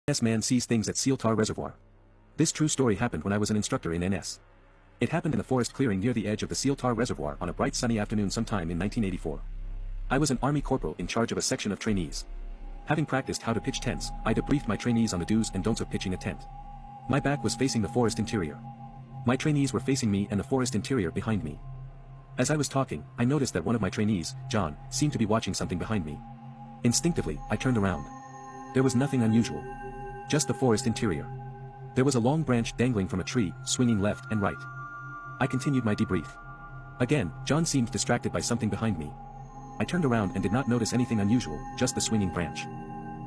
NS man sees things at Seletar Reservoir. This true story happened when I was an instructor in NS. It happened in a forest clearing near the edge of the Seletar Reservoir on a bright sunny afternoon sometime in 1984. I was an Army corporal in charge of a section of trainees. Having practiced how to pitch tents, I debriefed my trainees on the do's and don'ts of pitching a tent. My back was facing the forest interior. My trainees were facing me and the forest interior behind me. As I was talking, I noticed that one of my trainees, John, seemed to be watching something behind me. Instinctively, I turned around. There was nothing unusual. Just the forest interior. There was a long branch dangling from a tree, swinging left and right. I continued my debrief. Again, John seemed distracted by something behind me. I turned around and did not notice anything unusual, just the swinging branch.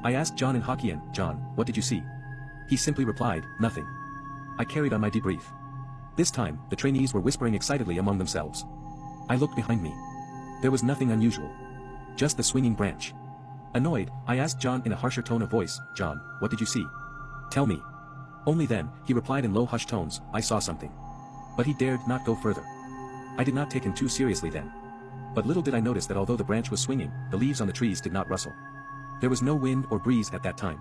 I asked John in Hokkien, "John, what did you see?" He simply replied, "Nothing." I carried on my debrief. This time, the trainees were whispering excitedly among themselves. I looked behind me. There was nothing unusual. Just the swinging branch. Annoyed, I asked John in a harsher tone of voice, "John, what did you see? Tell me." Only then, he replied in low hushed tones, "I saw something." But he dared not go further. I did not take him too seriously then. But little did I notice that although the branch was swinging, the leaves on the trees did not rustle. There was no wind or breeze at that time.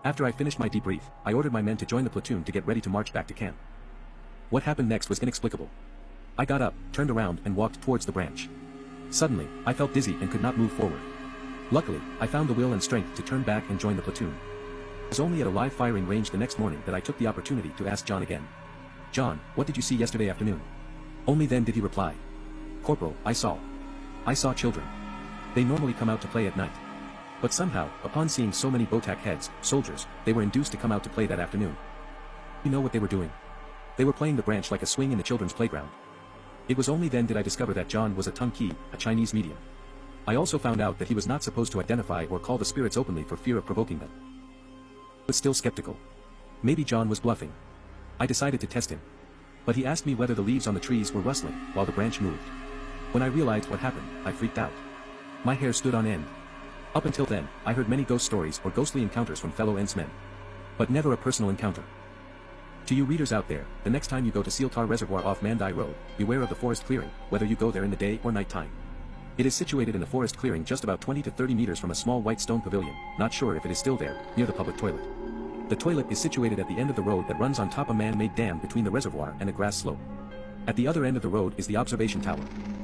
After I finished my debrief, I ordered my men to join the platoon to get ready to march back to camp. What happened next was inexplicable. I got up, turned around and walked towards the branch. Suddenly, I felt dizzy and could not move forward. Luckily, I found the will and strength to turn back and join the platoon. It was only at a live firing range the next morning that I took the opportunity to ask John again. "John, what did you see yesterday afternoon?" Only then did he reply. "Corporal, I saw children. They normally come out to play at night. But somehow, upon seeing so many Botak heads, soldiers, they were induced to come out to play that afternoon. You know what they were doing? They were playing the branch like a swing in the children's playground." It was only then did I discover that John was a Tung-Ki, a Chinese medium. I also found out that he was not supposed to identify or call the spirits openly for fear of provoking them. I was still skeptical. Maybe John was bluffing. I decided to test him. But he asked me whether the leaves on the trees were rustling while the branch moved. When I realized what happened, I freaked out. My hair stood on end. Up until then, I heard many ghost stories or ghostly encounters from fellow NS men. But never a personal encounter. To you readers out there, the next time you go to Seletar Reservoir off Mandai Road, beware of the forest clearing, whether you go there in the day or night time. It is situated in a forest clearing just about 20 to 30 meters from a small white stone pavilion, not sure if it is still there, near the public toilet. The toilet is situated at the end of the road that runs on top a man-made dam between the reservoir and a grass slope. At the other end of the road is the observation tower.